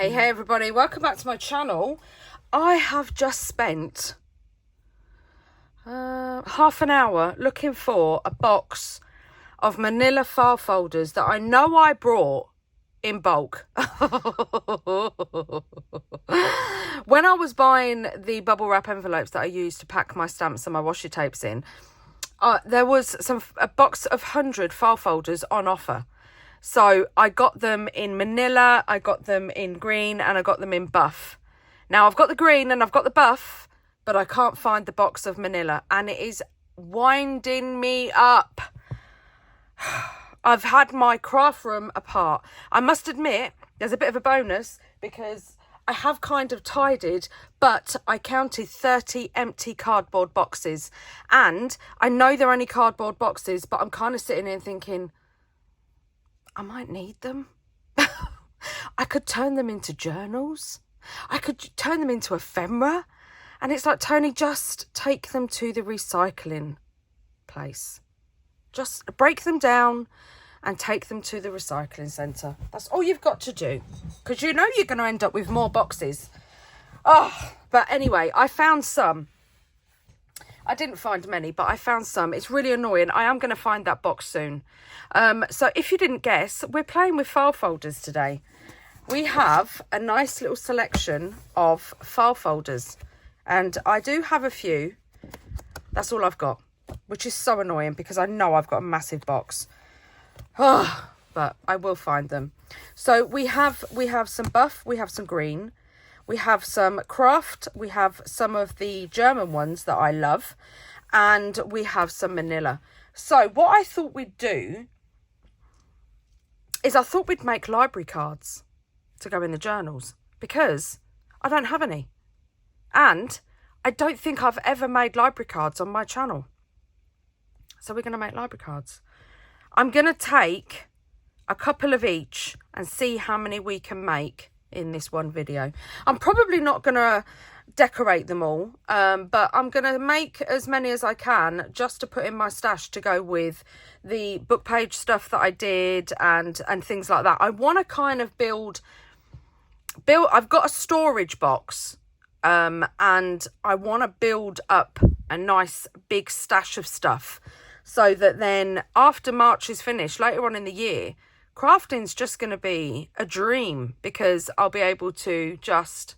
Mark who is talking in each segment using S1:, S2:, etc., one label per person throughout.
S1: Hey everybody, welcome back to my channel. I have just spent half an hour looking for a box of manila file folders that I know I brought in bulk. When I was buying the bubble wrap envelopes that I use to pack my stamps and my washi tapes in, there was a box of 100 file folders on offer. So I got them in manila, I got them in green, and I got them in buff. Now I've got the green and I've got the buff, but I can't find the box of manila, and it is winding me up. I've had my craft room apart. I must admit, there's a bit of a bonus because I have kind of tidied, but I counted 30 empty cardboard boxes. And I know they're only cardboard boxes, but I'm kind of sitting here thinking, I might need them. I could turn them into journals. I could turn them into ephemera. And it's like, Toni, just take them to the recycling place. Just break them down and take them to the recycling centre. That's all you've got to do. Because you know you're going to end up with more boxes. Oh, but anyway, I found some. I didn't find many, but I found some. It's really annoying. I am going to find that box soon. So if you didn't guess, we're playing with file folders today. We have a nice little selection of file folders. And I do have a few. That's all I've got, which is so annoying because I know I've got a massive box. Oh, but I will find them. So we have some buff, we have some green. We have some craft, we have some of the German ones that I love, and we have some manila. So what I thought we'd do is I thought we'd make library cards to go in the journals because I don't have any. And I don't think I've ever made library cards on my channel. So we're going to make library cards. I'm going to take a couple of each and see how many we can make in this one video. I'm probably not going to decorate them all, but I'm going to make as many as I can just to put in my stash to go with the book page stuff that I did and things like that. I want to kind of build I've got a storage box, and I want to build up a nice big stash of stuff so that then after March is finished, later on in the year, crafting's just going to be a dream because I'll be able to just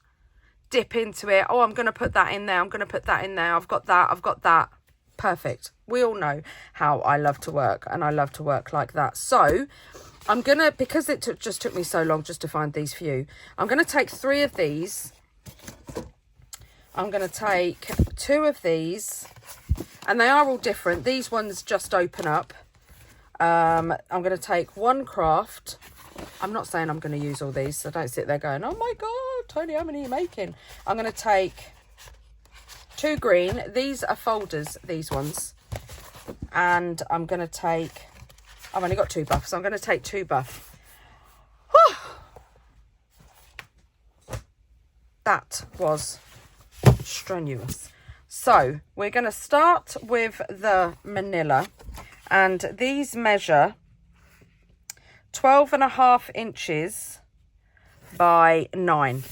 S1: dip into it. Oh, I'm going to put that in there. I'm going to put that in there. I've got that. I've got that. Perfect. We all know how I love to work, and I love to work like that. So I'm going to, because it just took me so long just to find these few, I'm going to take 3 of these. I'm going to take 2 of these, and they are all different. These ones just open up. I'm going to take 1 craft. I'm not saying I'm going to use all these, so don't sit there going, oh my God, Toni, how many are you making? I'm going to take 2 green. These are folders, these ones. And I'm going to take, I've only got 2 buff, so I'm going to take 2 buff. Whew. That was strenuous. So we're going to start with the manila. And these measure 12.5 inches by 9.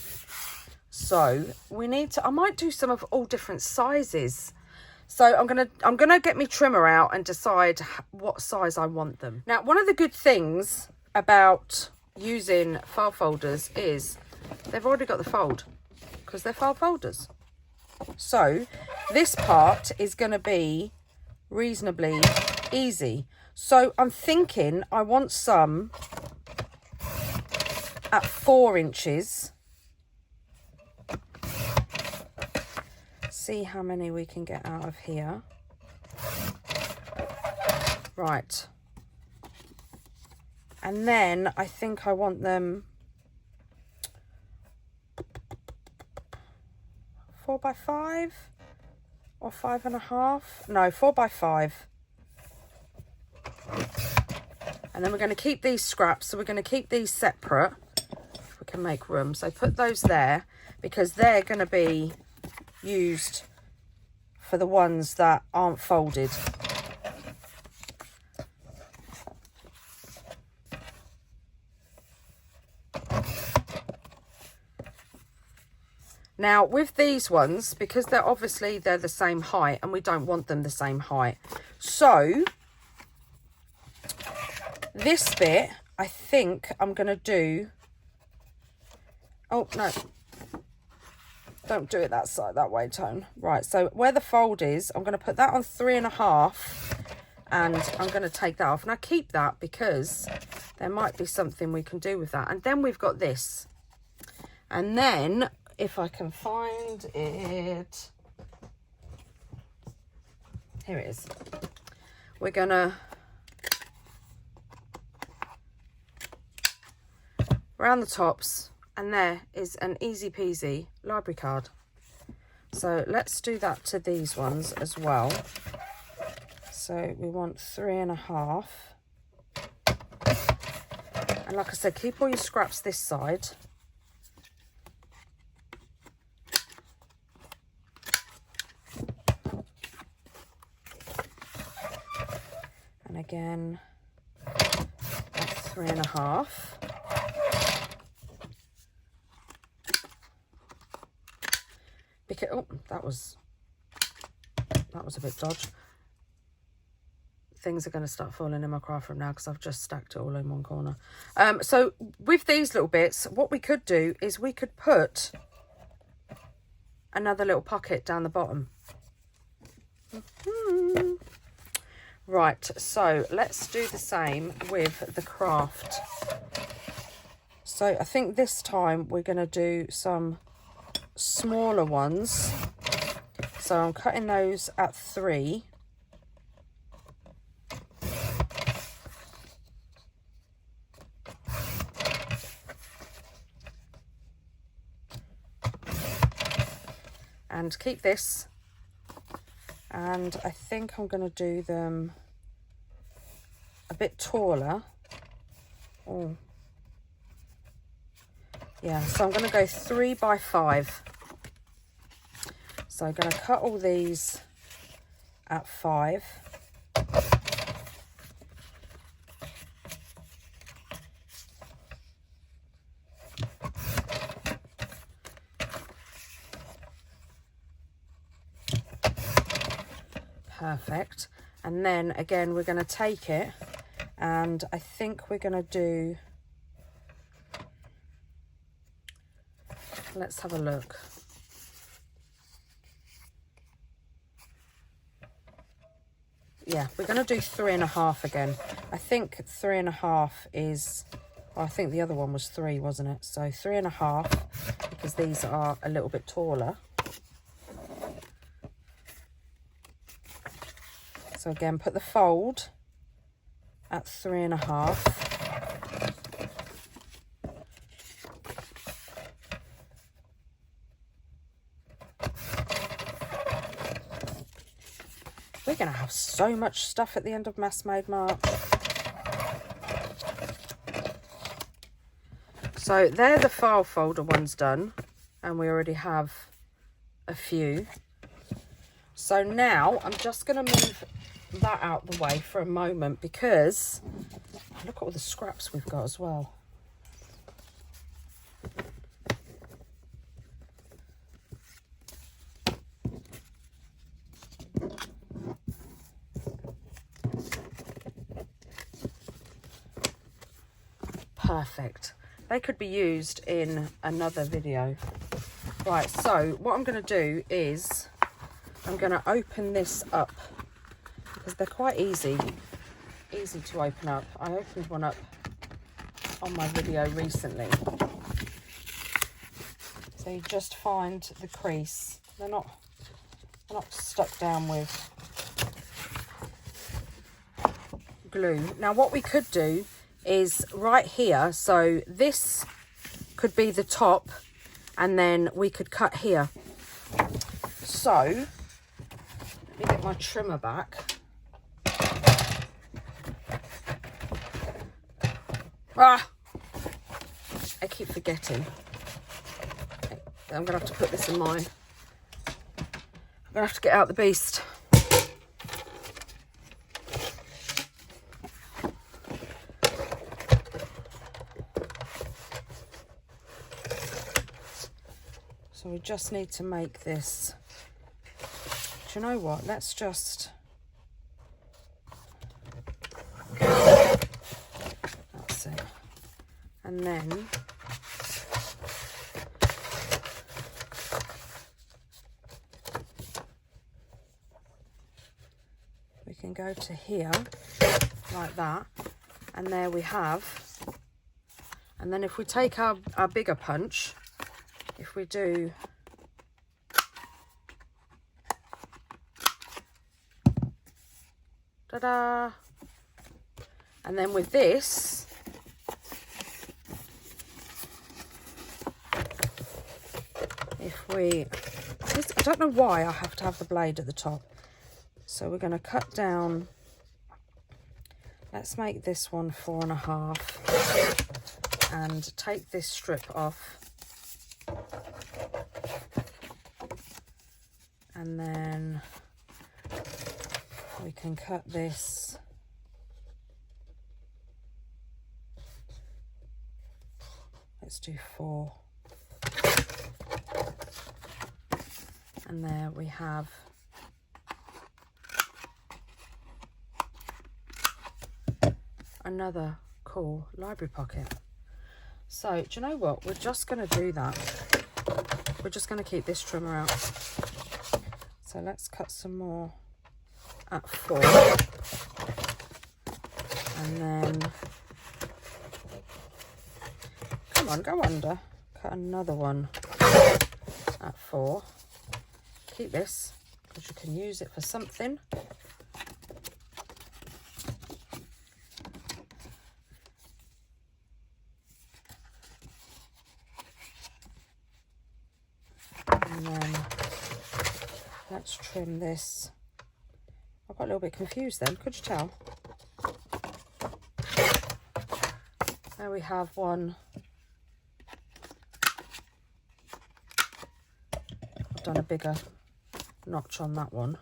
S1: So we need to, I might do some of all different sizes. So I'm gonna get my trimmer out and decide what size I want them. Now, one of the good things about using file folders is they've already got the fold because they're file folders. So this part is going to be reasonably easy. So I'm thinking I want some at 4 inches. See how many we can get out of here. Right. And then I think I want them 4 by 5 or 5.5. No, 4 by 5. And then we're going to keep these scraps, so we're going to keep these separate if we can make room. So put those there because they're going to be used for the ones that aren't folded. Now with these ones, because they're the same height and we don't want them the same height, so this bit I think I'm going to do, oh no, don't do it that side, that way, Tone. Right, so where the fold is, I'm going to put that on 3.5 and I'm going to take that off. Now keep that because there might be something we can do with that. And then we've got this. And then if I can find it, here it is. We're going to round the tops. And there is an easy peasy library card. So let's do that to these ones as well. So we want 3.5. And like I said, keep all your scraps this side. And again, at 3.5. Because, oh, that was a bit dodgy. Things are going to start falling in my craft room now because I've just stacked it all in one corner. So with these little bits, what we could do is we could put another little pocket down the bottom. Right, so let's do the same with the craft. So I think this time we're going to do some smaller ones. So I'm cutting those at 3. And keep this. And I think I'm going to do them a bit taller. Oh. Yeah, so I'm going to go 3 by 5. So I'm going to cut all these at 5. Perfect. And then again, we're going to take it and I think we're going to do, let's have a look. Yeah, we're going to do 3.5 again. I think 3.5 is, well, I think the other one was 3, wasn't it? So 3.5, because these are a little bit taller. So again, put the fold at 3.5. We're going to have so much stuff at the end of Mass Made March. So they're the file folder ones done, and we already have a few. So now I'm just going to move that out the way for a moment because look at all the scraps we've got as well. Perfect. They could be used in another video. Right, so what I'm going to do is I'm going to open this up because they're quite easy to open up. I opened one up on my video recently. So you just find the crease. They're not stuck down with glue. Now what we could do is right here, so this could be the top and then we could cut here. So let me get my trimmer back. I keep forgetting. I'm gonna have to put this in mine. I'm gonna have to get out the beast. So we just need to make this, do you know what, let's just, that's it, and then we can go to here like that, and there we have. And then if we take our bigger punch, if we do ta-da, and then with this, if we, this, I don't know why I have to have the blade at the top. So we're going to cut down, let's make this one 4.5 and take this strip off. And then we can cut this let's do 4, and there we have another cool library pocket. So do you know what, we're just going to do that, we're just going to keep this trimmer out. So let's cut some more at 4, and then come on, go under, cut another one at 4. Keep this because you can use it for something. And then let's trim this. I got a little bit confused then, could you tell? There we have one. I've done a bigger notch on that one.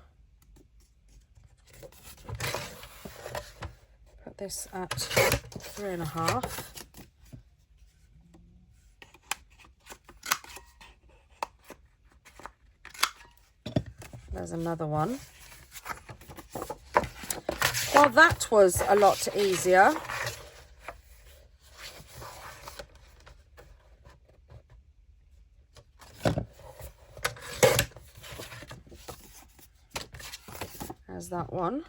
S1: Put this at 3.5. There's another one. Well, that was a lot easier. There's that one.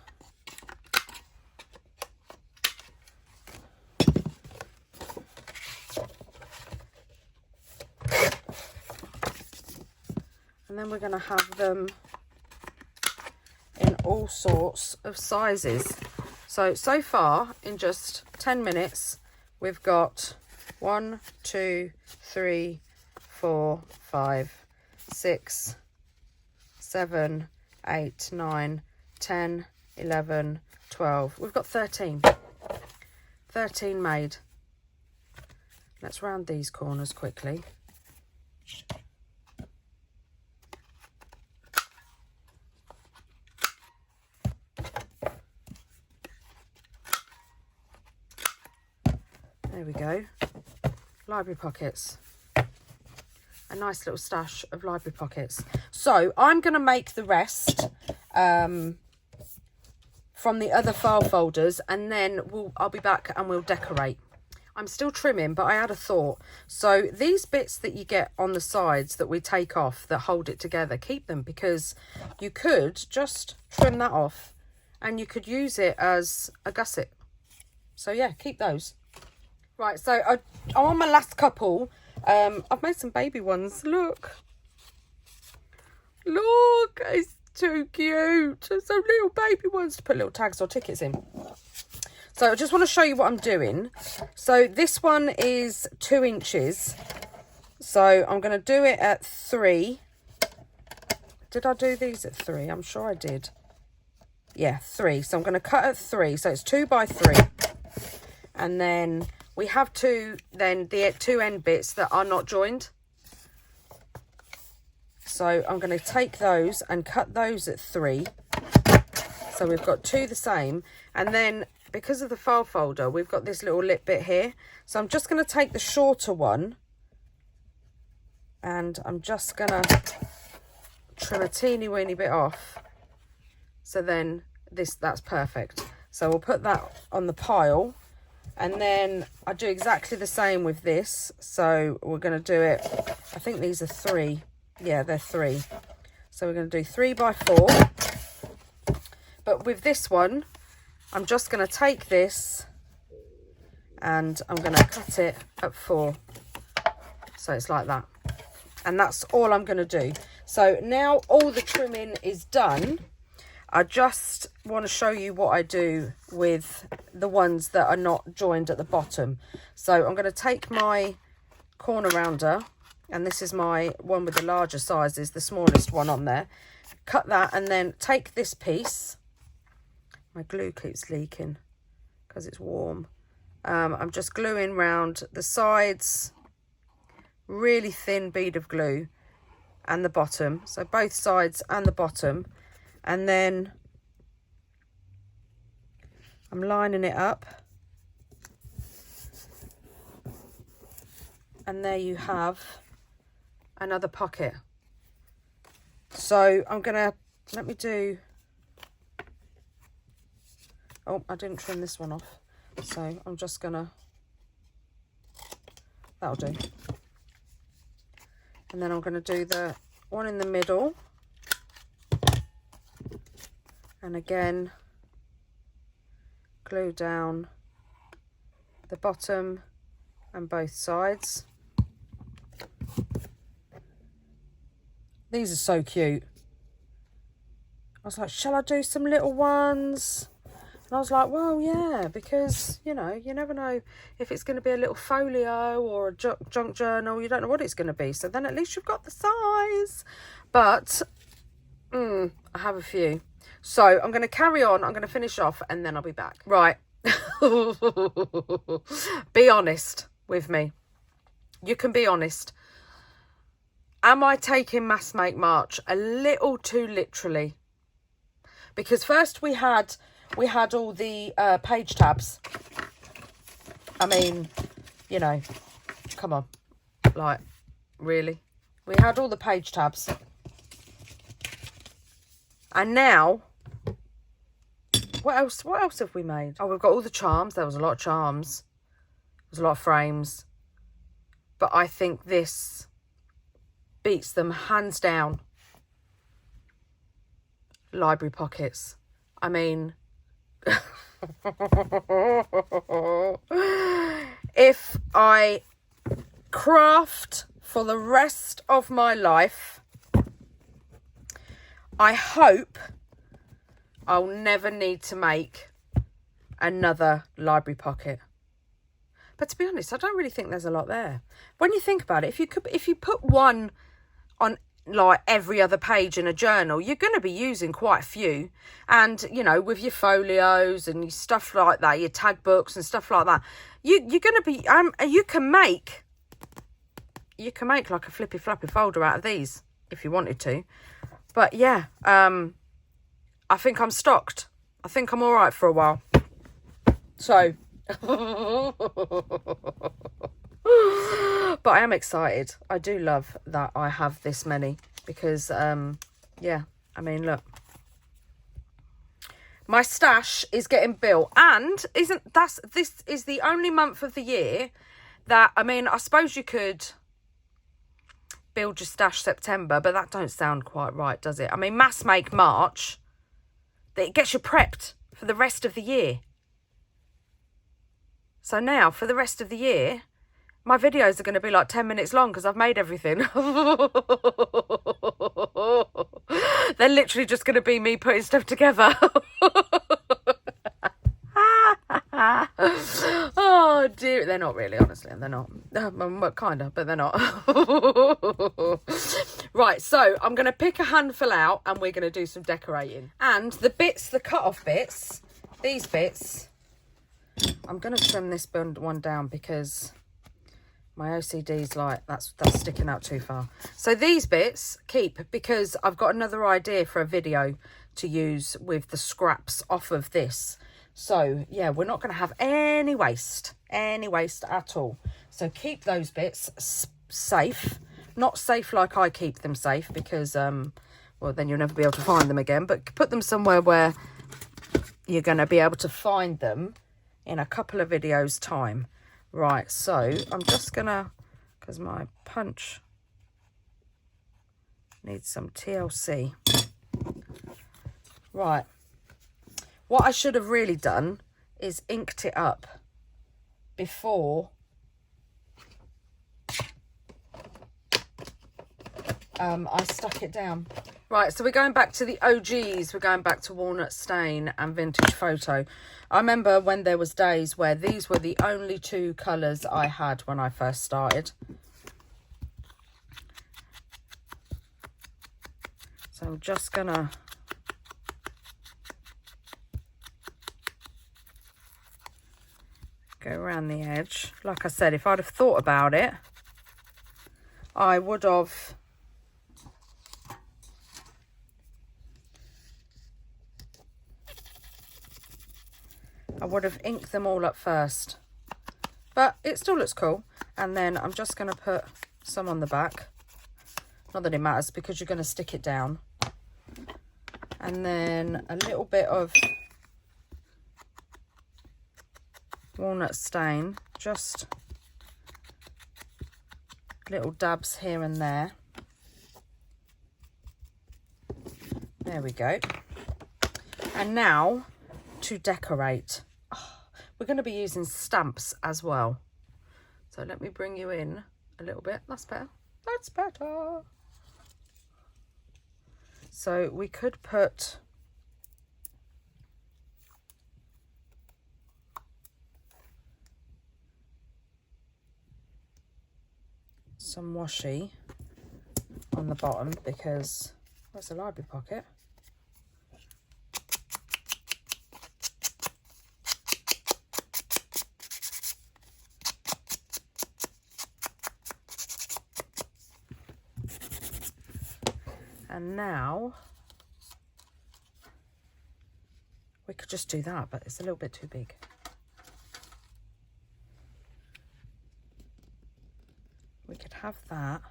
S1: And then we're going to have them in all sorts of sizes. So far in just 10 minutes we've got 1, 2, 3, 4, 5, 6, 7, 8, 9, 10, 11, 12. We've got 13 made. Let's round these corners quickly. There we go. Library pockets. A nice little stash of library pockets. So I'm going to make the rest from the other file folders, and then I'll be back and we'll decorate. I'm still trimming, but I had a thought. So these bits that you get on the sides that we take off that hold it together, keep them, because you could just trim that off and you could use it as a gusset. So yeah, keep those. Right, so I'm on my last couple. I've made some baby ones. Look, it's too cute. There's some little baby ones to put little tags or tickets in. So I just want to show you what I'm doing. So this one is 2 inches. So I'm going to do it at 3. Did I do these at 3? I'm sure I did. Yeah, 3. So I'm going to cut at 3. So it's 2 by 3. And then we have the 2 end bits that are not joined. So I'm going to take those and cut those at 3. So we've got 2 the same. And then because of the file folder, we've got this little lip bit here. So I'm just going to take the shorter one And I'm just gonna trim a teeny weeny bit off. So then that's perfect. So we'll put that on the pile. And then I do exactly the same with this. So we're going to do it, I think these are 3. Yeah, they're 3. So we're going to do 3 by 4. But with this one, I'm just going to take this and I'm going to cut it at 4. So it's like that. And that's all I'm going to do. So now all the trimming is done. I just want to show you what I do with the ones that are not joined at the bottom. So I'm going to take my corner rounder, and this is my one with the larger sizes, the smallest one on there. Cut that and then take this piece. My glue keeps leaking because it's warm. I'm just gluing round the sides, really thin bead of glue, and the bottom. So both sides and the bottom. And then I'm lining it up. And there you have another pocket. So I'm gonna, let me do, oh, I didn't trim this one off. So I'm just gonna, that'll do. And then I'm gonna do the one in the middle. And again, glue down the bottom and both sides. These are so cute. I was like, shall I do some little ones? And I was like, well, yeah, because, you know, you never know if it's going to be a little folio or a junk journal. You don't know what it's going to be. So then at least you've got the size. But I have a few. So I'm going to carry on. I'm going to finish off and then I'll be back. Right. Be honest with me. You can be honest. Am I taking Mass Make March a little too literally? Because first we had all the page tabs. I mean, you know, come on. Like, really? We had all the page tabs. And now, what else have we made? Oh, we've got all the charms. There was a lot of charms. There was a lot of frames. But I think this beats them hands down. Library pockets. I mean, if I craft for the rest of my life, I hope I'll never need to make another library pocket. But to be honest, I don't really think there's a lot there. When you think about it, if you put one on like every other page in a journal, you're going to be using quite a few. And, you know, with your folios and your stuff like that, your tag books and stuff like that, you're going to be, you can make like a flippy floppy folder out of these if you wanted to. But yeah, I think I'm stocked. I think I'm all right for a while. So, but I am excited. I do love that I have this many because, yeah, I mean, look. My stash is getting built, and this is the only month of the year that, I mean, I suppose you could build your stash September, but that don't sound quite right, does it? I mean, Mass Make March, it gets you prepped for the rest of the year. So now, for the rest of the year, my videos are going to be like 10 minutes long because I've made everything. They're literally just going to be me putting stuff together. Oh dear, they're not really, honestly, they're not. Kind of, but they're not. Right, so I'm going to pick a handful out and we're going to do some decorating. And the bits, the cut-off bits, these bits, I'm going to trim this one down because my OCD's like, that's sticking out too far. So these bits keep because I've got another idea for a video to use with the scraps off of this. So yeah, we're not going to have any waste at all. So keep those bits safe Not safe like I keep them safe, because, well, then you'll never be able to find them again. But put them somewhere where you're going to be able to find them in a couple of videos' time. Right, so I'm just going to, because my punch needs some TLC. Right. What I should have really done is inked it up before I stuck it down. Right, so we're going back to the OGs. We're going back to Walnut Stain and Vintage Photo. I remember when there was days where these were the only two colours I had when I first started. So I'm just gonna go around the edge. Like I said, if I'd have thought about it, I would have inked them all up first, but it still looks cool. And then I'm just going to put some on the back, not that it matters because you're going to stick it down, and then a little bit of Walnut Stain, just little dabs here and there. There we go. And now to decorate. We're going to be using stamps as well. So let me bring you in a little bit. That's better. That's better. So we could put some washi on the bottom, because where's the library pocket? And now we could just do that, but it's a little bit too big. We could have that.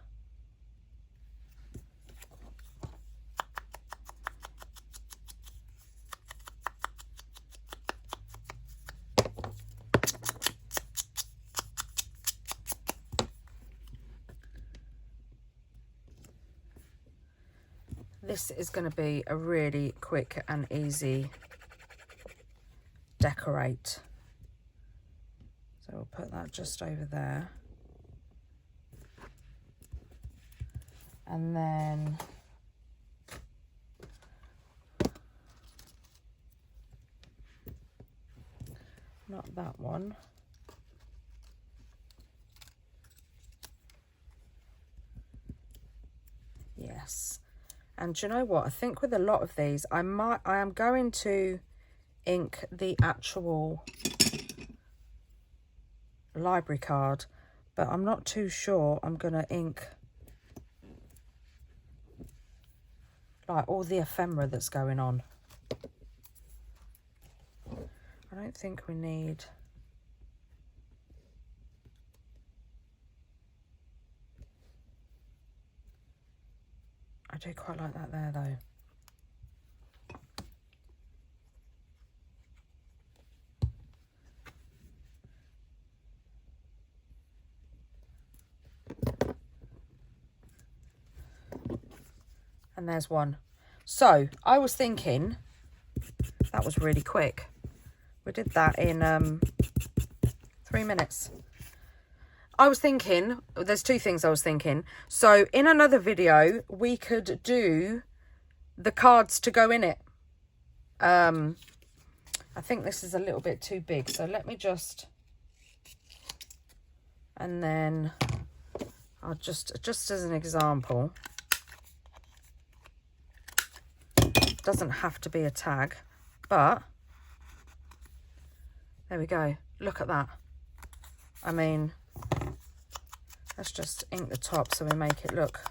S1: This is going to be a really quick and easy decorate. So we'll put that just over there. And then not that one. Yes. And do you know what? I think with a lot of these, I am going to ink the actual library card, but I'm not too sure I'm going to ink like all the ephemera that's going on. I don't think we need... I do quite like that there though. And there's one. So I was thinking, that was really quick. We did that in 3 minutes. I was thinking, there's two things I was thinking. So in another video, we could do the cards to go in it. I think this is a little bit too big. So let me just, and then I'll just as an example, doesn't have to be a tag, but there we go. Look at that. I mean, let's just ink the top so we make it look.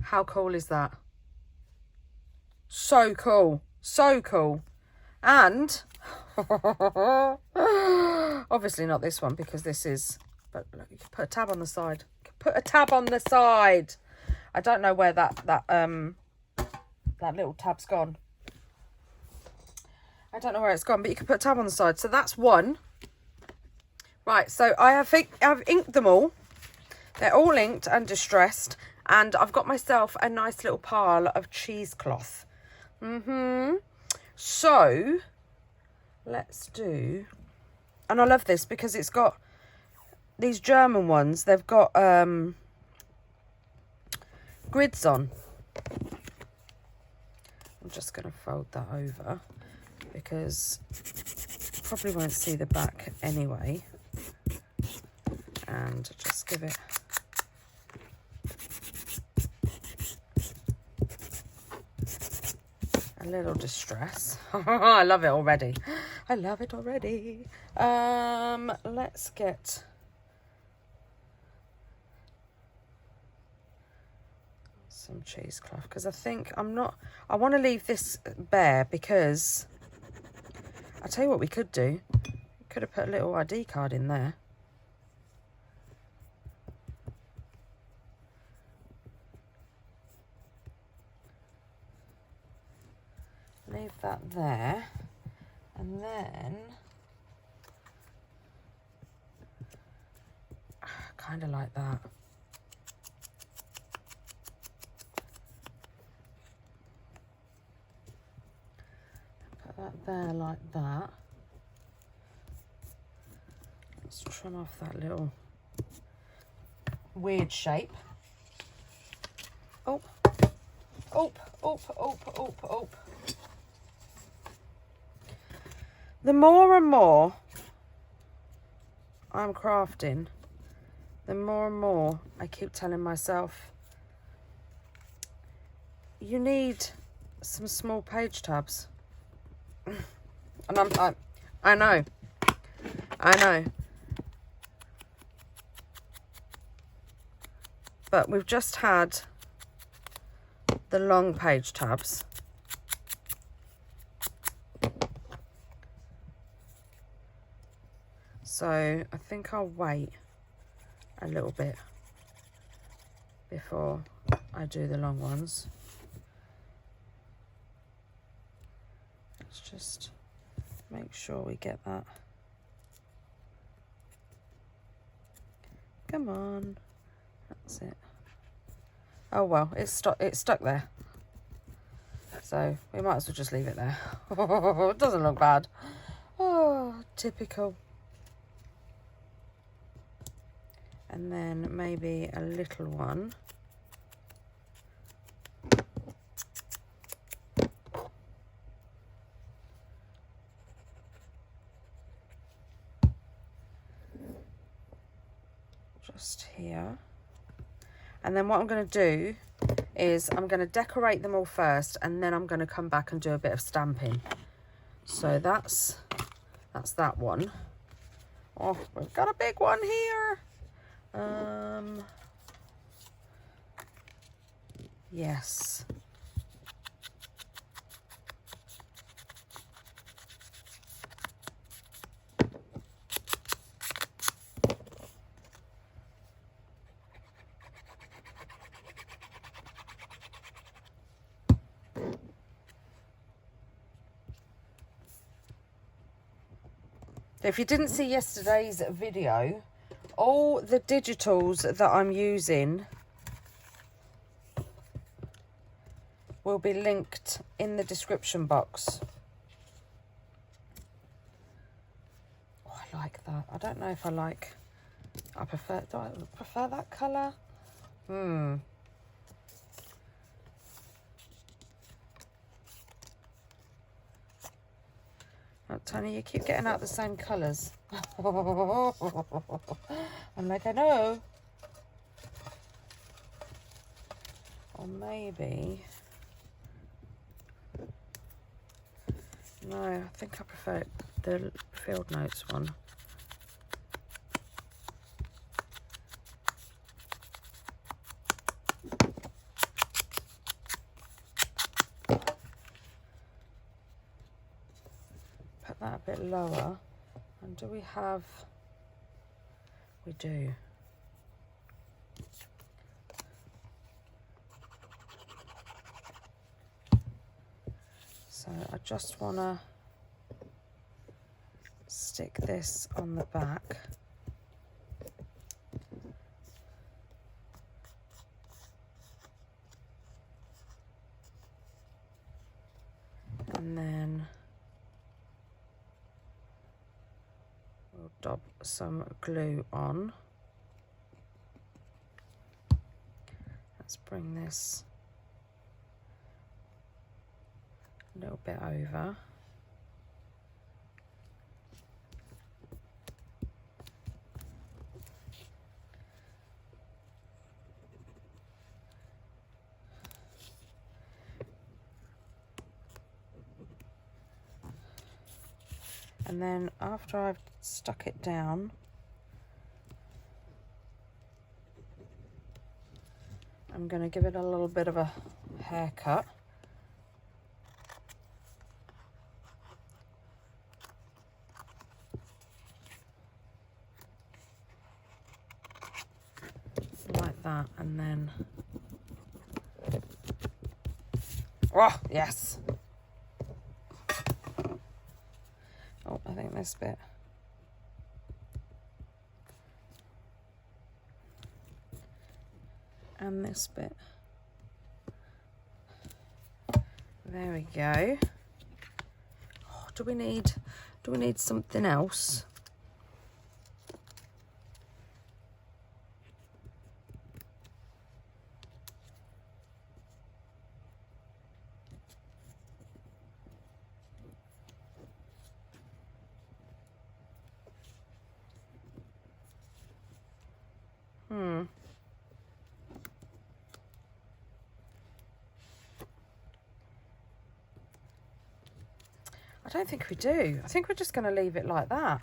S1: How cool is that? So cool. So cool. And obviously not this one because this is, but look, you can put a tab on the side. You can put a tab on the side. I don't know where that little tab's gone. I don't know where it's gone, but you can put a tab on the side. So that's one. Right, so I've inked them all. They're all inked and distressed. And I've got myself a nice little pile of cheesecloth. So, let's do... And I love this because it's got these German ones. They've got grids on. I'm just going to fold that over because you probably won't see the back anyway. And just give it a little distress. I love it already. I love it already. Let's get some cheesecloth because I think I want to leave this bare because I'll tell you what we could do. We could have put a little ID card in there. Leave that there, and then kind of like that. Put that there like that. Let's trim off that little weird shape. Oh, oh, oh, oh, oh, oh. The more and more I'm crafting, the more and more I keep telling myself, you need some small page tabs. And I know. But we've just had the long page tabs. So I think I'll wait a little bit before I do the long ones. Let's just make sure we get that. Come on, that's it. Oh well, it's stuck there. So we might as well just leave it there. It doesn't look bad. Oh, typical. And then maybe a little one. Just here. And then what I'm going to do is I'm going to decorate them all first, and then I'm going to come back and do a bit of stamping. So that's that one. Oh, we've got a big one here. Yes. If you didn't see yesterday's video, all the digitals that I'm using will be linked in the description box. Oh, I like that. I don't know if I like... do I prefer that colour? Oh, Toni, you keep getting out the same colours. I'm like, I know. Or maybe... No, I think I prefer the Field Notes one. bit lower. And do we have... We do. So I just want to stick this on the back. And then we'll dab some glue on. Let's bring this a little bit over. And then after I've stuck it down, I'm going to give it a little bit of a haircut. Like that, and then, oh, yes. Oh, I think this bit. And this bit. There we go. Oh, do we need something else? I don't think we do. I think we're just going to leave it like that.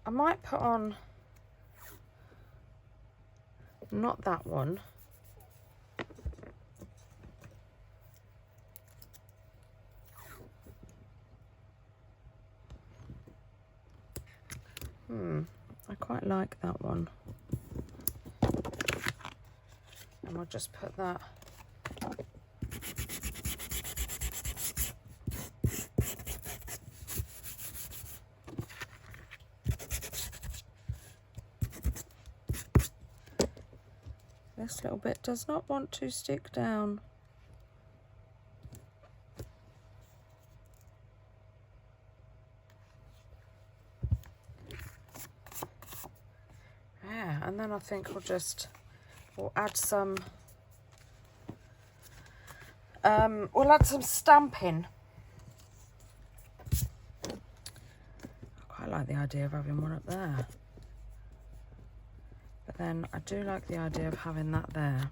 S1: I might put on, not that one. I quite like that one. And I'll just put that this little bit does not want to stick down. Yeah, and then I think we'll add some stamping. I quite like the idea of having one up there. But then I do like the idea of having that there.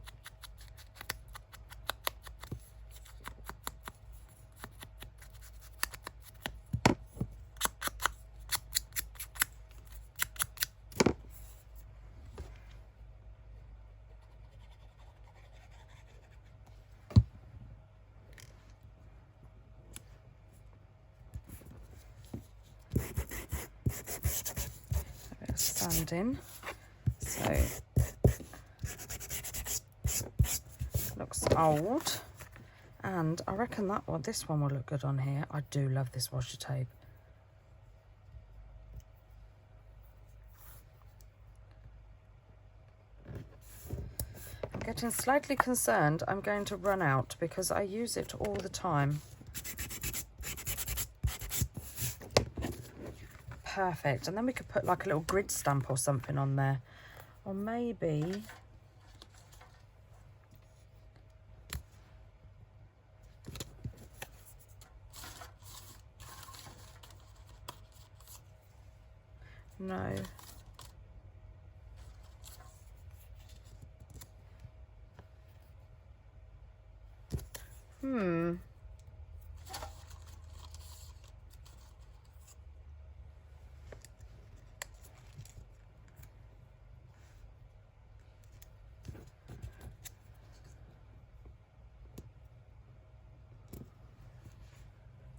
S1: A bit of sanding. So looks old, and I reckon this one will look good on here. I do love this washi tape. I'm getting slightly concerned I'm going to run out because I use it all the time. Perfect. And then we could put like a little grid stamp or something on there, or maybe no.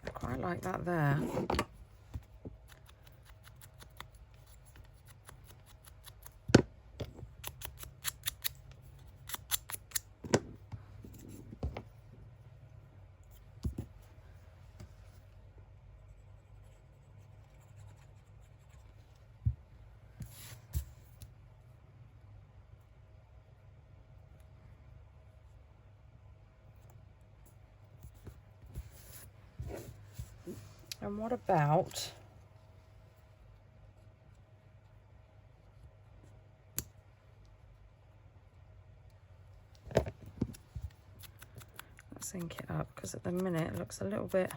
S1: I quite like that there. And what about let's ink it up, because at the minute it looks a little bit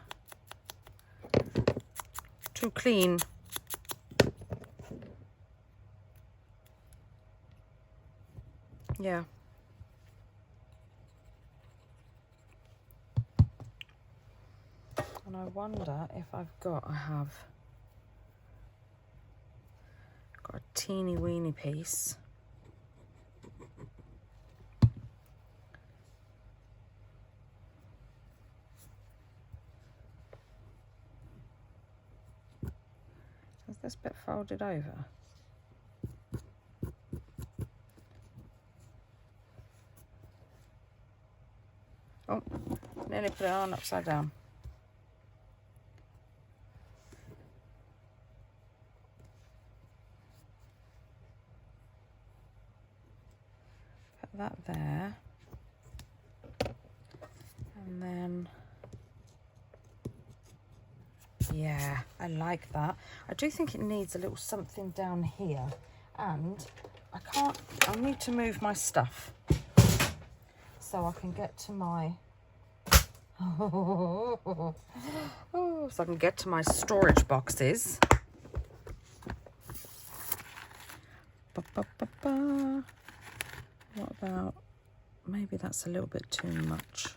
S1: too clean. Yeah. And I wonder if I have got a teeny weeny piece. Is this bit folded over? Oh, nearly put it on upside down. Put that there. And then, yeah, I like that. I do think it needs a little something down here. And I need to move my stuff so I can get to my, so I can get to my storage boxes. What about, maybe that's a little bit too much.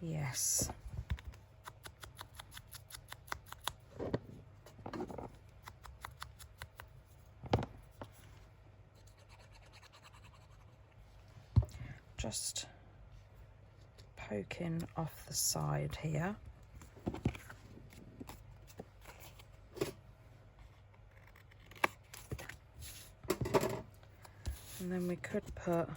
S1: Yes. Just poking off the side here. And then we could put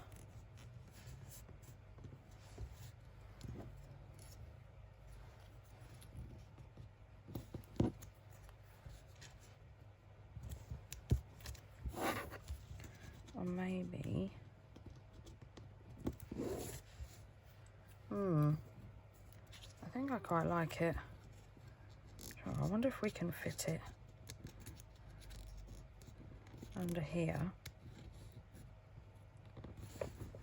S1: or maybe I think I quite like it. I wonder if we can fit it under here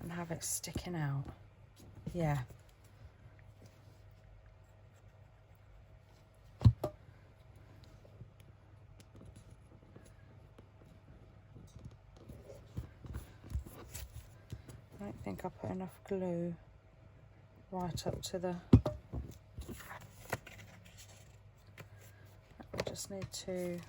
S1: and have it sticking out. Yeah. I don't think I put enough glue right up to the, we just need to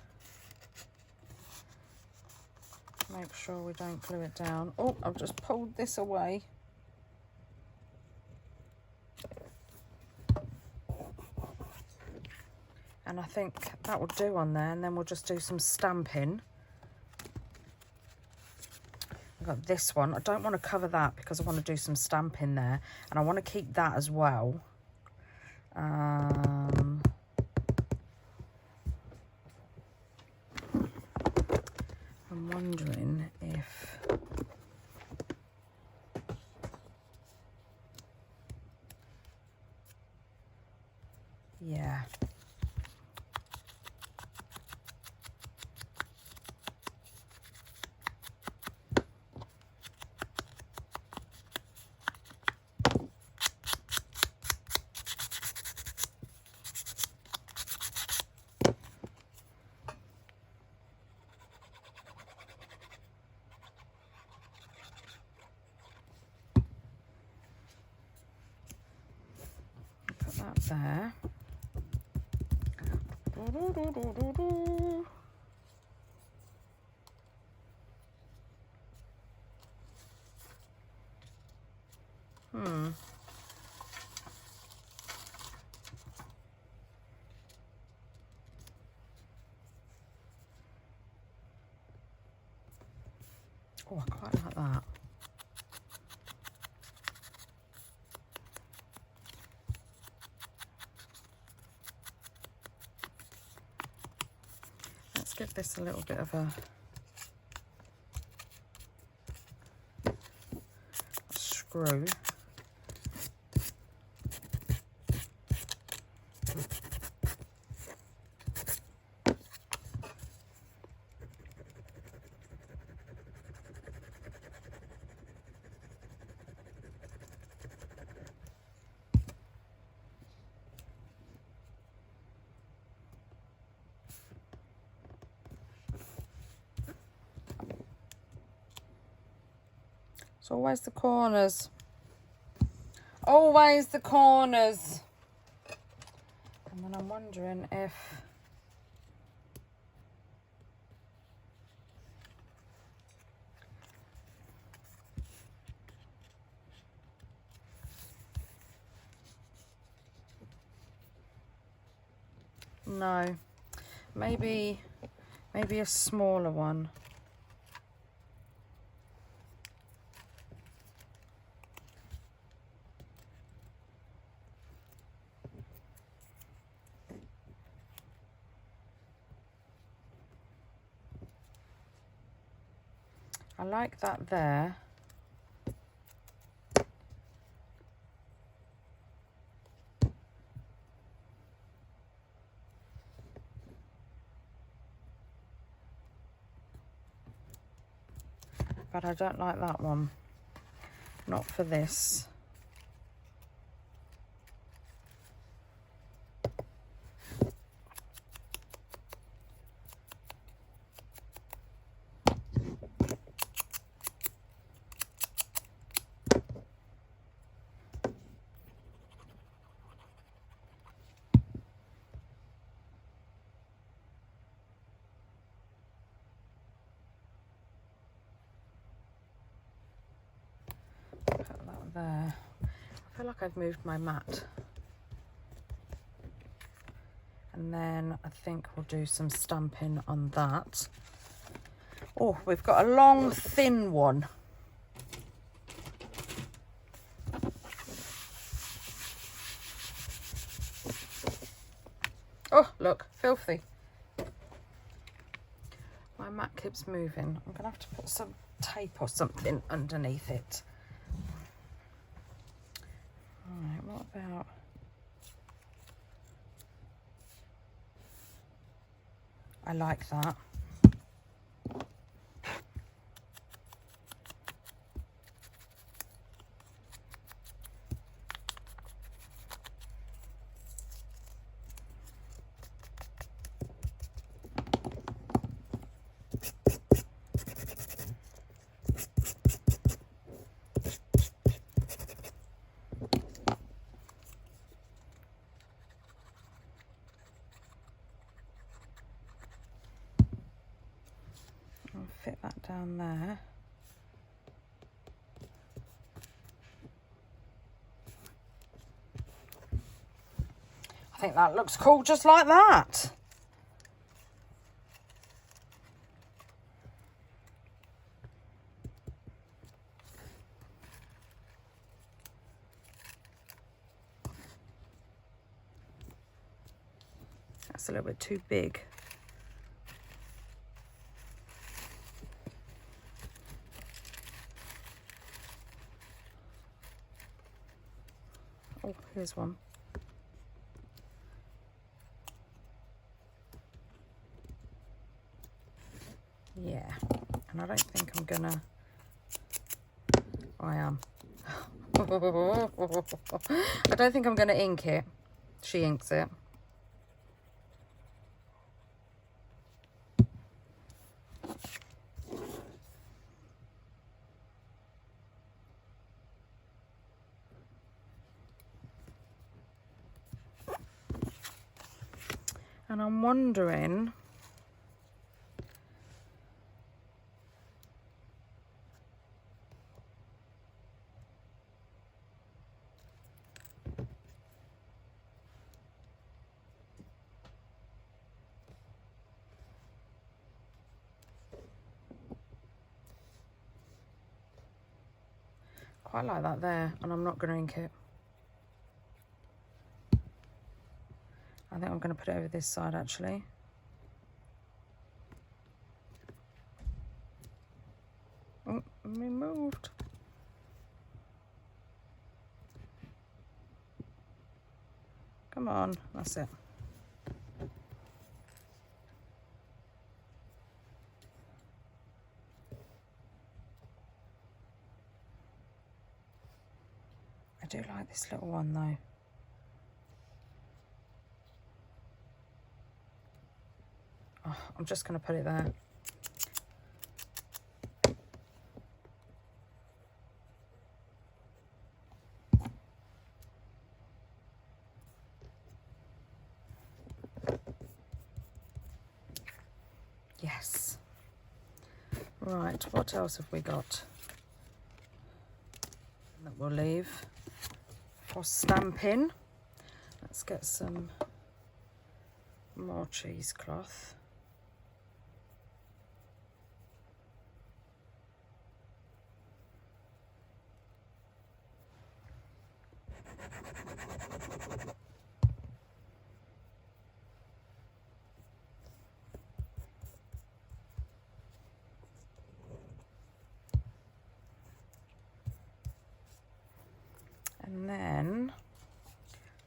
S1: make sure we don't glue it down. Oh, I've just pulled this away. And I think that will do on there, and then we'll just do some stamping. I've got this one. I don't want to cover that because I want to do some stamping there, and I want to keep that as well. I'm wondering if yeah. There. Oh, I quite like that. Give this a little bit of a screw. It's always the corners. Always the corners. And then I'm wondering if... No. Maybe a smaller one. I like that there. But I don't like that one. Not for this. There. I feel like I've moved my mat. And then I think we'll do some stamping on that. Oh, we've got a long, thin one. Oh, look, filthy. My mat keeps moving. I'm gonna have to put some tape or something underneath it. Alright, what about... I like that. Fit that down there. I think that looks cool just like that. That's a little bit too big. Oh, here's one. Yeah, and I don't think I'm gonna... I am. I don't think I'm gonna ink it. She inks it. And I'm wondering, quite like that there, and I'm not going to ink it. I think I'm going to put it over this side actually. Oh, we moved. Come on, that's it. I do like this little one though. Oh, I'm just going to put it there. Yes. Right, what else have we got that we'll leave for stamping? Let's get some more cheesecloth. And then,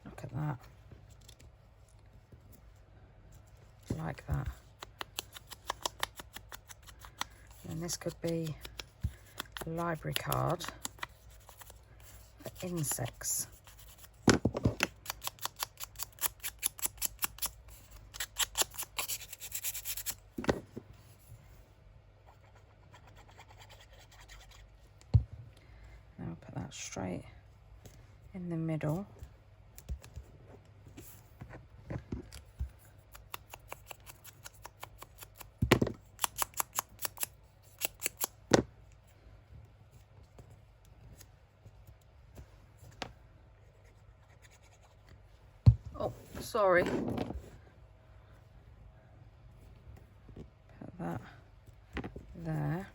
S1: look at that, like that. And this could be a library card for insects. Now I'll put that straight in the middle. Oh, sorry. Put that there.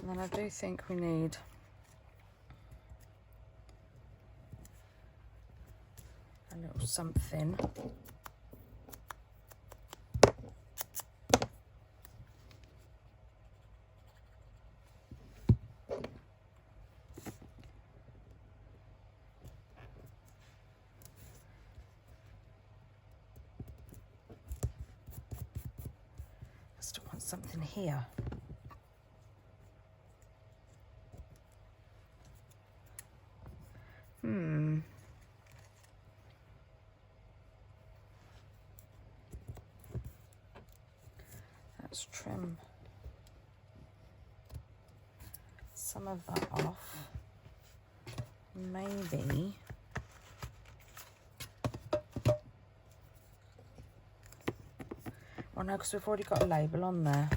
S1: And then I do think we need a little something. I still want something here. Let's trim some of that off. Maybe oh no, because we've already got a label on there.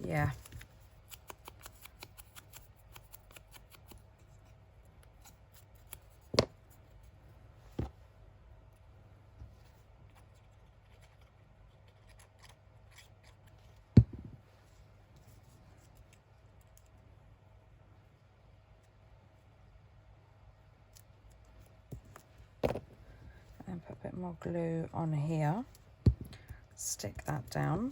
S1: Yeah. And put a bit more glue on here. Stick that down.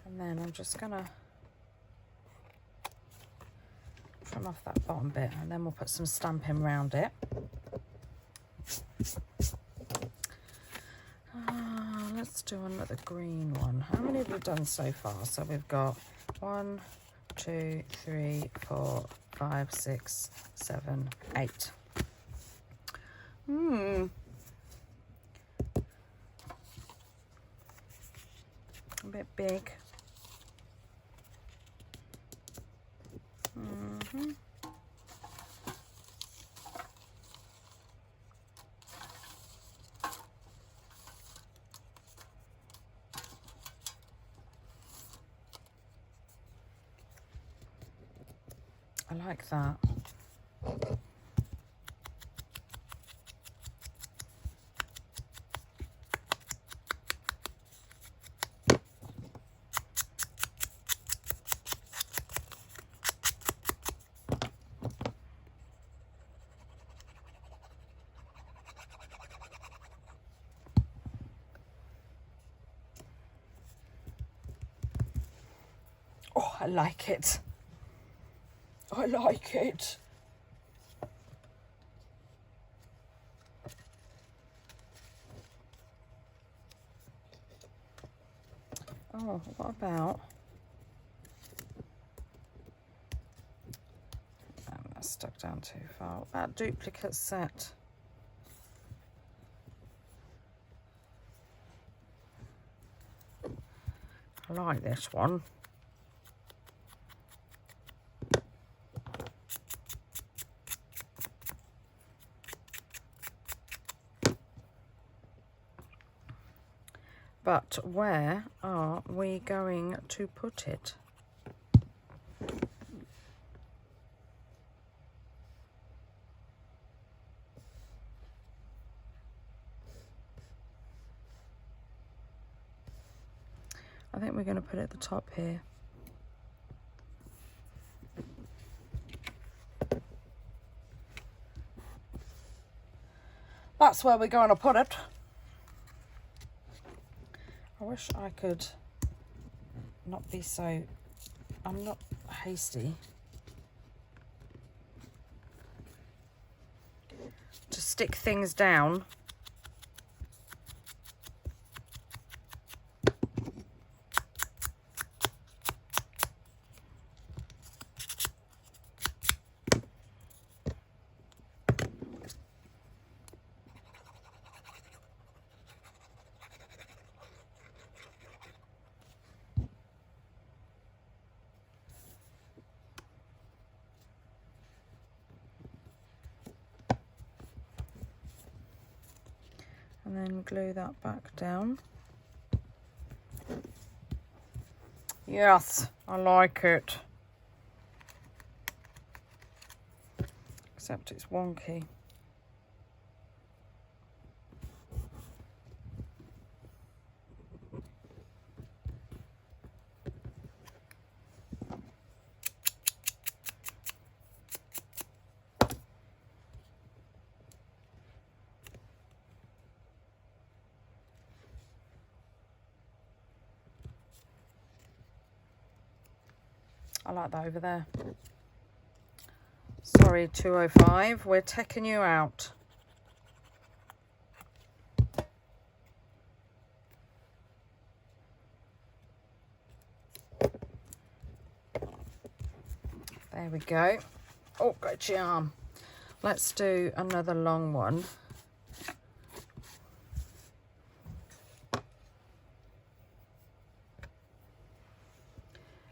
S1: And then I'm just gonna trim off that bottom bit, and then we'll put some stamping around it. Let's do another green one. How many have we done so far? So we've got 1, 2, 3, 4, 5, 6, 7, 8. A bit big. I like that. I like it. I like it. Oh, what about... Oh, that's stuck down too far. What about duplicate set? I like this one. But where are we going to put it? I think we're going to put it at the top here. That's where we're going to put it. I wish I could not be so... I'm not hasty. To stick things down. And then glue that back down. Yes, I like it. Except it's wonky. I like that over there. Sorry, 205, we're taking you out. There we go. Oh, got your arm. Let's do another long one.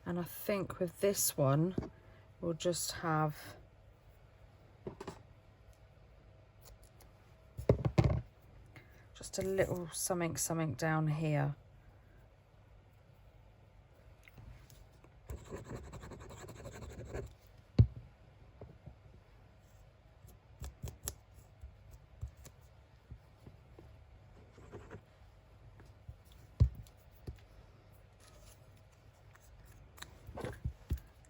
S1: And I think with this one, we'll just have just a little something down here.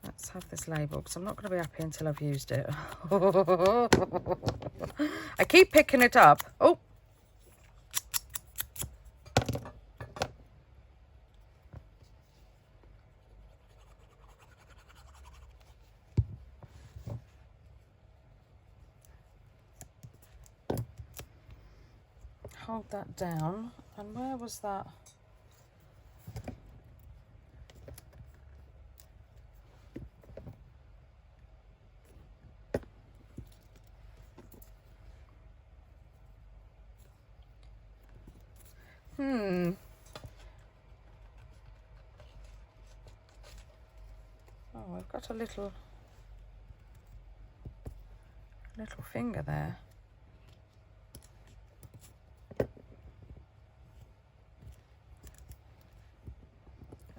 S1: Let's have this label, because I'm not going to be happy until I've used it. I keep picking it up. Oh. Hold that down. And where was that? Oh, I've got a little finger there.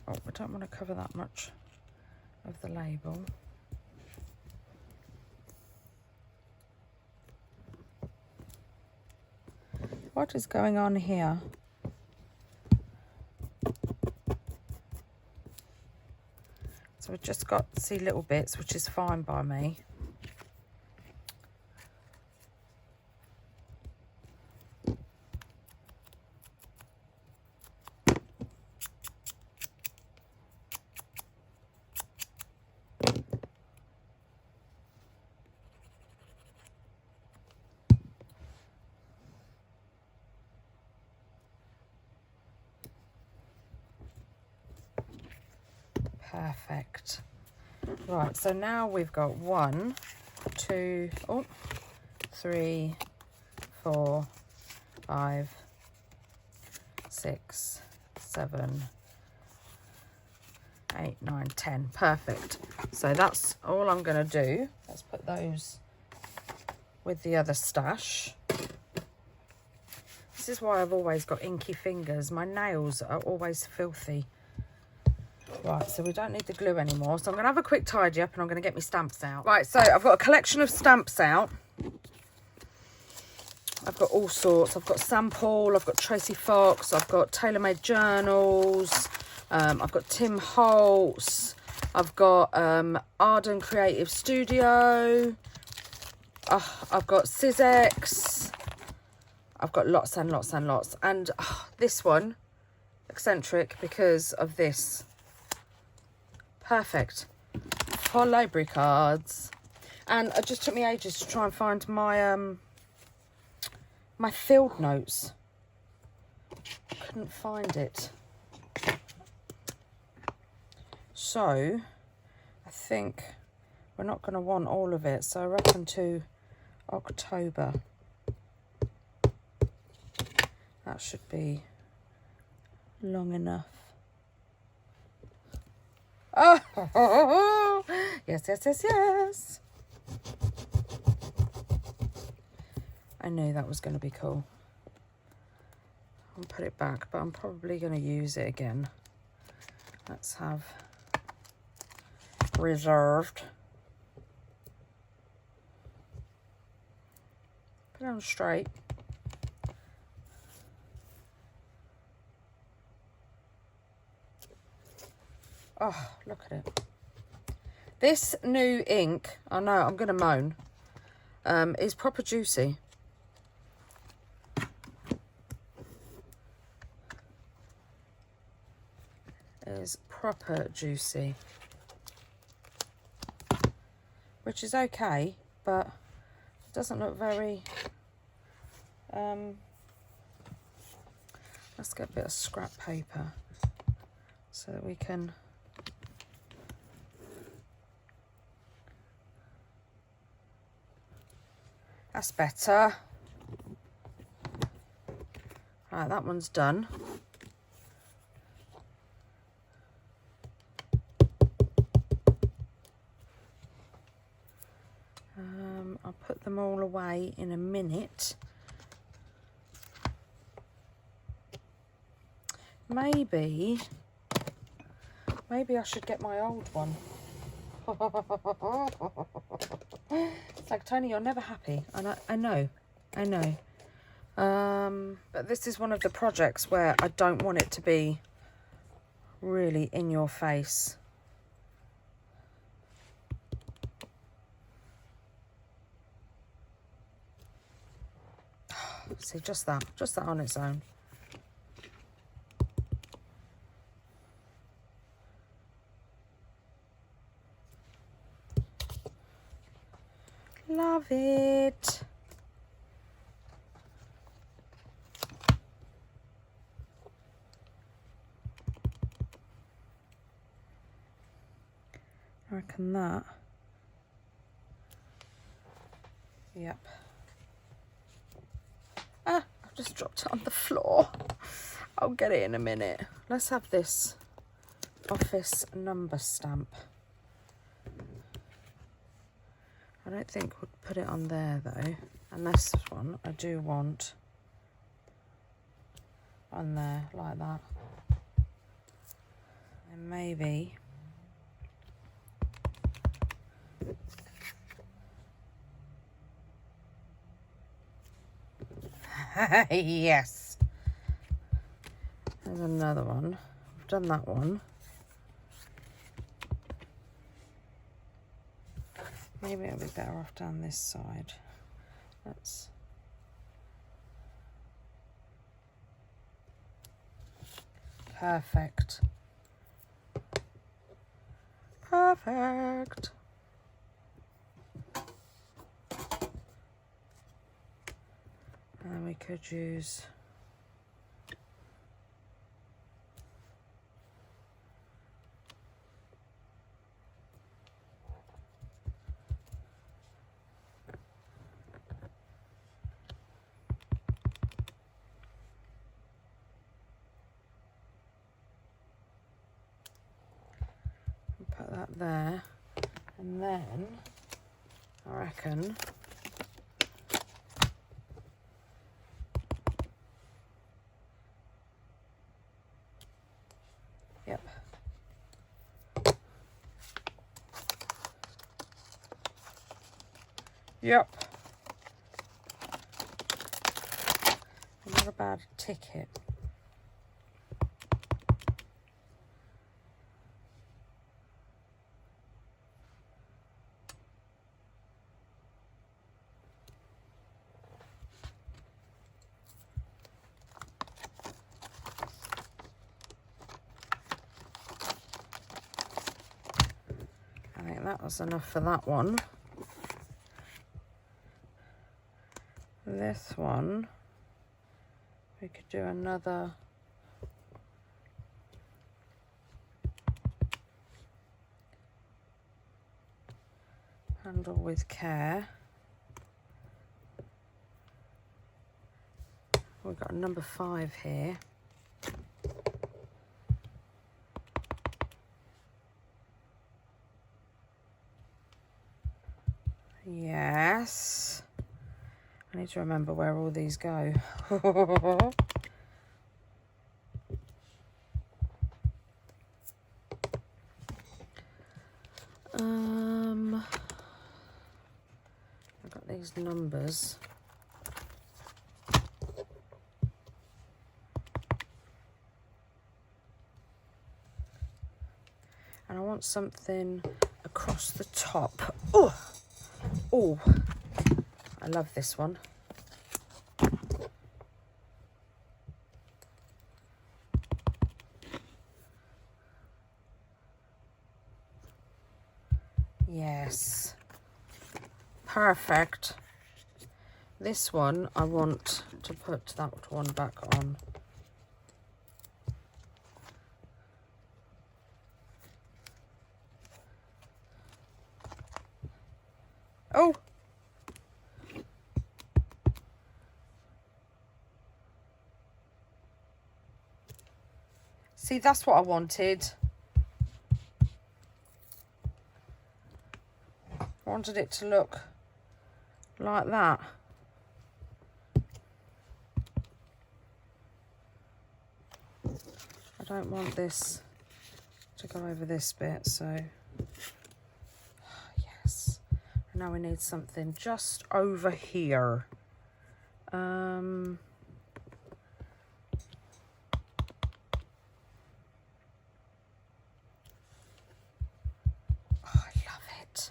S1: Oh, I don't want to cover that much of the label. What is going on here? So we've just got, see, little bits, which is fine by me. Perfect. Right, so now we've got 1, 2, 3, 4, 5, 6, 7, 8, 9, 10. Perfect. So that's all I'm going to do. Let's put those with the other stash. This is why I've always got inky fingers. My nails are always filthy. Right, so we don't need the glue anymore. So I'm going to have a quick tidy up and I'm going to get my stamps out. Right, so I've got a collection of stamps out. I've got all sorts. I've got Sample, I've got Tracie Fox, I've got Tailor-Made Journals, I've got Tim Holtz, I've got Arden Creative Studio, I've got Sizex, I've got lots and lots and lots. And this one, eccentric because of this. Perfect for library cards. And it just took me ages to try and find my my field notes. Couldn't find it. So I think we're not going to want all of it. So I reckon to October. That should be long enough. Oh, yes, yes, yes, yes. I knew that was going to be cool. I'll put it back, but I'm probably going to use it again. Let's have reserved. Put it on straight. Oh, look at it. This new ink, I know I'm going to moan, is proper juicy. Is proper juicy. Which is okay, but it doesn't look very... let's get a bit of scrap paper so that we can... That's better. Right, that one's done. I'll put them all away in a minute. Maybe I should get my old one. It's like, Toni, you're never happy. And I know. But this is one of the projects where I don't want it to be really in your face. See, just that on its own. Love it. I reckon that. Yep. Ah, I've just dropped it on the floor. I'll get it in a minute. Let's have this office number stamp. I don't think we'll put it on there though. And this one I do want on there like that. And maybe yes. There's another one. I've done that one. Maybe it'll be better off down this side. Let's... Perfect. Perfect. And then we could use... that there. And then I reckon yep. Yep. Not a bad ticket. I think that was enough for that one. This one, we could do another handle with care. We've got a number 5 here. Yes. I need to remember where all these go. I've got these numbers. And I want something across the top. Oh, oh, I love this one. Yes, perfect. This one I want to put that one back on. Oh, see, that's what I wanted. I wanted it to look like that. I don't want this to go over this bit, so yes. And now we need something just over here. Oh, I love it.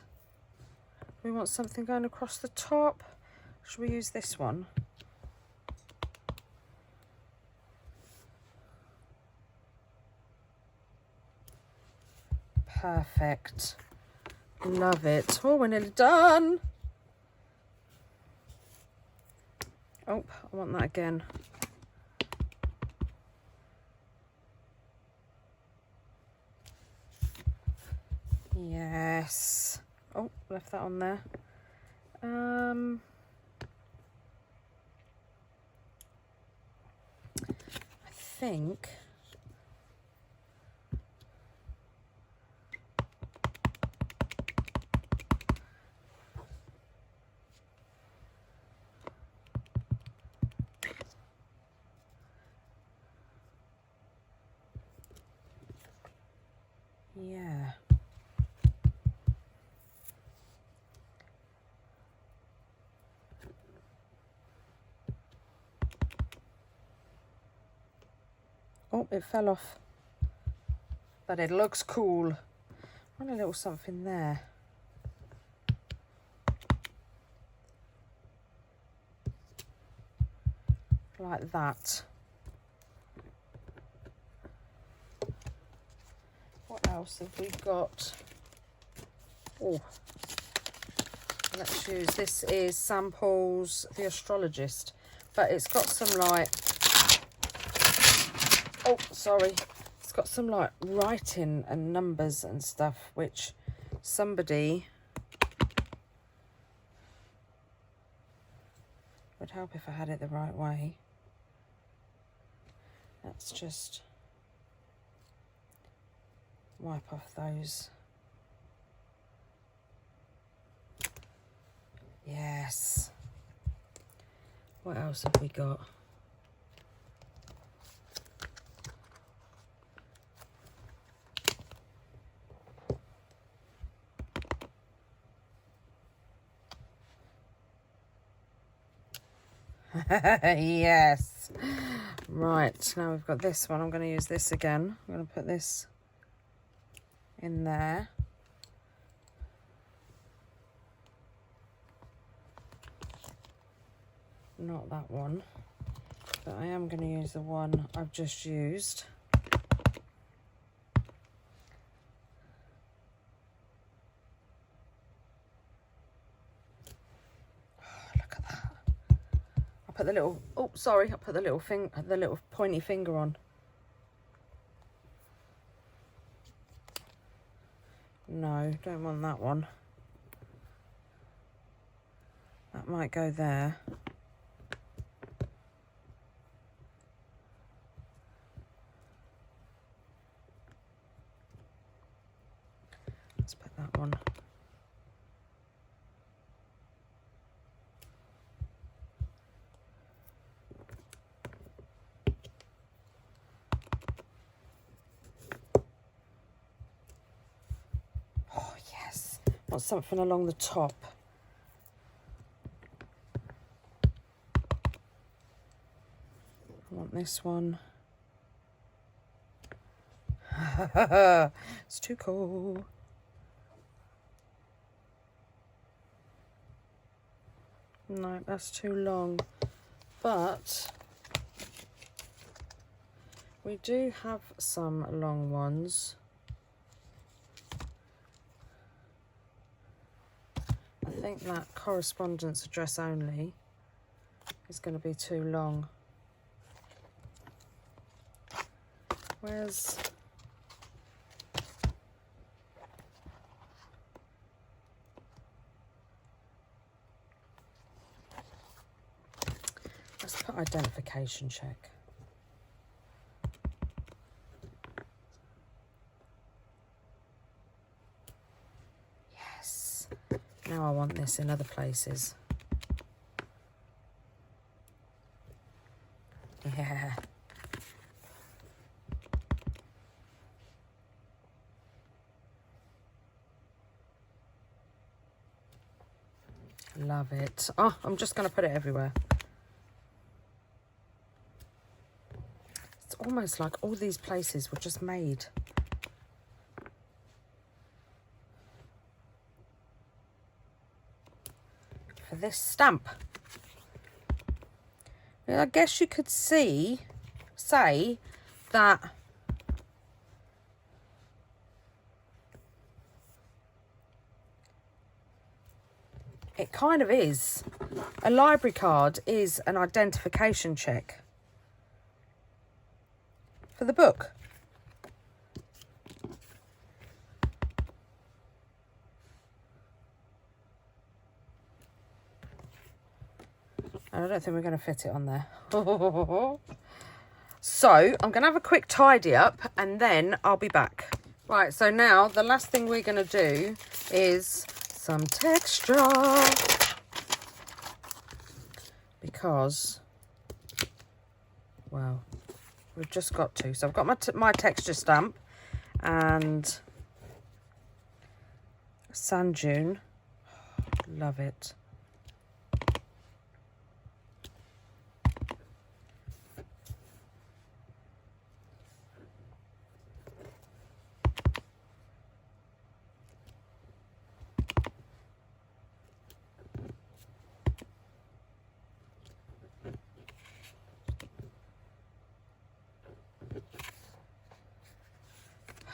S1: We want something going across the top. Should we use this one? Perfect. Love it. Oh, we're nearly done. Oh, I want that again. Yes. Oh, left that on there. I think yeah. Oh, it fell off. But it looks cool. I want a little something there. Like that. What else have we got? Oh, let's use, this is Samples The Astrologist, but it's got some like, oh, sorry. It's got some like writing and numbers and stuff, which somebody would help if I had it the right way. Let's just wipe off those Yes. What else have we got? Yes. Right, now we've got this one. I'm going to use this again. I'm going to put this in there. Not that one, but I am going to use the one I've just used. Oh, look at that. I put the little, oh sorry, I put the little pointy finger on. No, don't want that one. That might go there. Let's put that one. Oh yes, want something along the top. I want this one. It's too cool. No, that's too long. But we do have some long ones. I think that correspondence address only is going to be too long. Where's... Let's put identification check. Yes. Now I want this in other places. Yeah. Love it. Oh, I'm just going to put it everywhere. It's almost like all these places were just made. For this stamp. Now, I guess you could say that it kind of is. A library card is an identification check for the book. And I don't think we're going to fit it on there. So I'm going to have a quick tidy up and then I'll be back. Right, so now the last thing we're going to do is some texture. Because, well, we've just got to. So I've got my texture stamp and sand dune. Love it.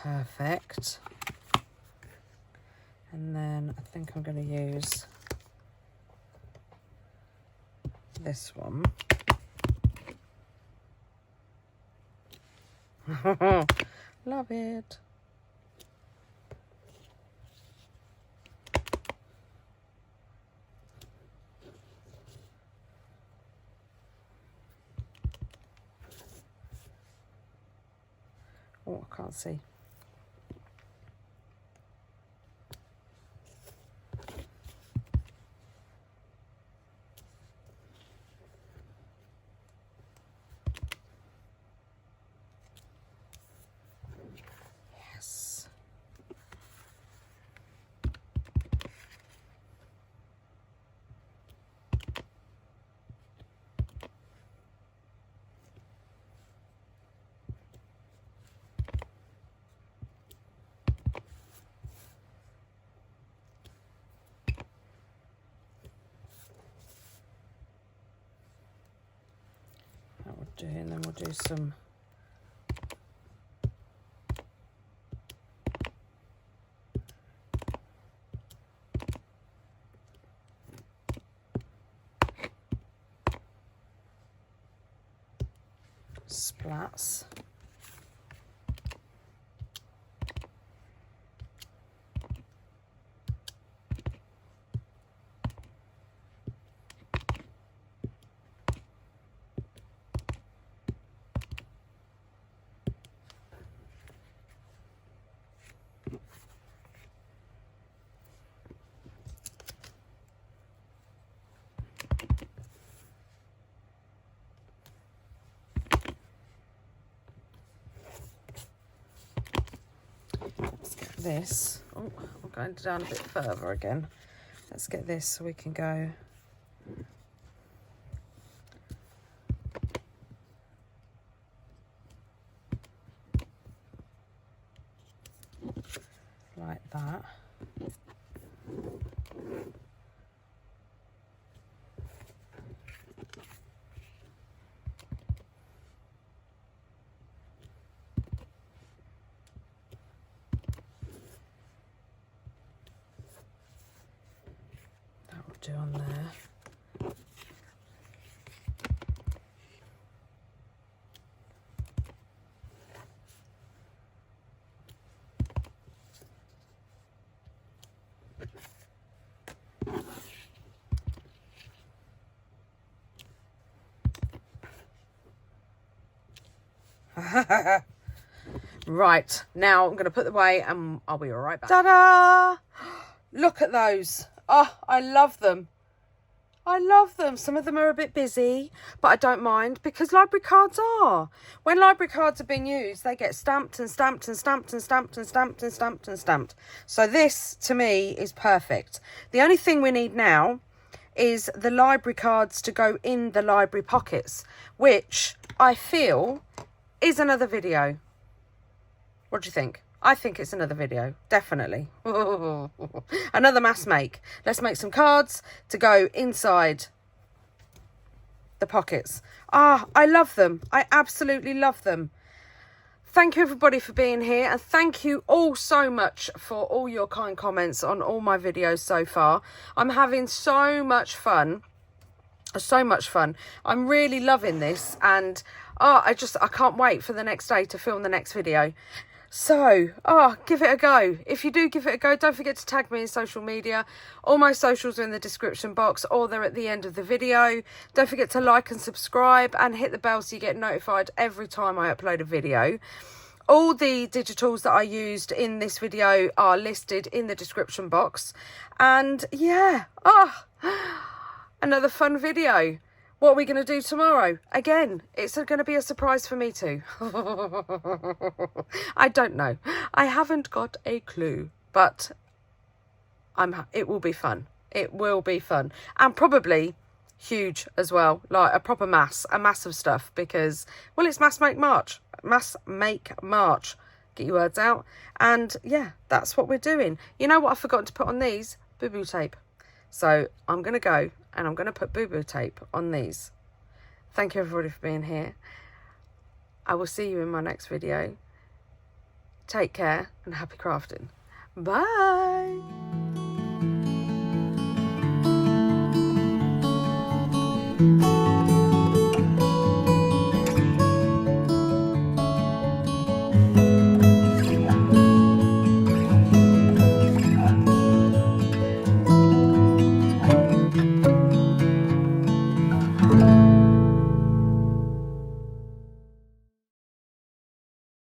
S1: Perfect. And then I think I'm going to use this one. Love it. Oh, I can't see. do here, and then we'll do some splats. This, oh, I'm going down a bit further again. Let's get this so we can go like that. Do on there. Right, now I'm going to put them away and I'll be right back. Ta-da! Look at those. Oh, I love them. I love them. Some of them are a bit busy, but I don't mind because library cards are. When library cards are being used, they get stamped and stamped and stamped and stamped and stamped and stamped and stamped. So this, to me, is perfect. The only thing we need now is the library cards to go in the library pockets, which I feel is another video. What do you think? I think it's another video, definitely. Another mass make. Let's make some cards to go inside the pockets. Ah, I love them. I absolutely love them. Thank you everybody for being here, and thank you all so much for all your kind comments on all my videos so far. I'm having so much fun. So much fun. I'm really loving this, and I can't wait for the next day to film the next video. So, give it a go. If you do give it a go, don't forget to tag me in social media. All my socials are in the description box, or they're at the end of the video. Don't forget to like and subscribe and hit the bell so you get notified every time I upload a video. All the digitals that I used in this video are listed in the description box. And yeah, another fun video. What are we going to do tomorrow? Again, it's going to be a surprise for me too. I don't know. I haven't got a clue, but it will be fun. It will be fun. And probably huge as well, like a proper mass of stuff, because, well, it's Mass Make March. Mass Make March. Get your words out. And yeah, that's what we're doing. You know what I've forgotten to put on these? Boo-boo tape. So I'm going to go and I'm going to put boo-boo tape on these. Thank you everybody for being here. I will see you in my next video. Take care and happy crafting. Bye.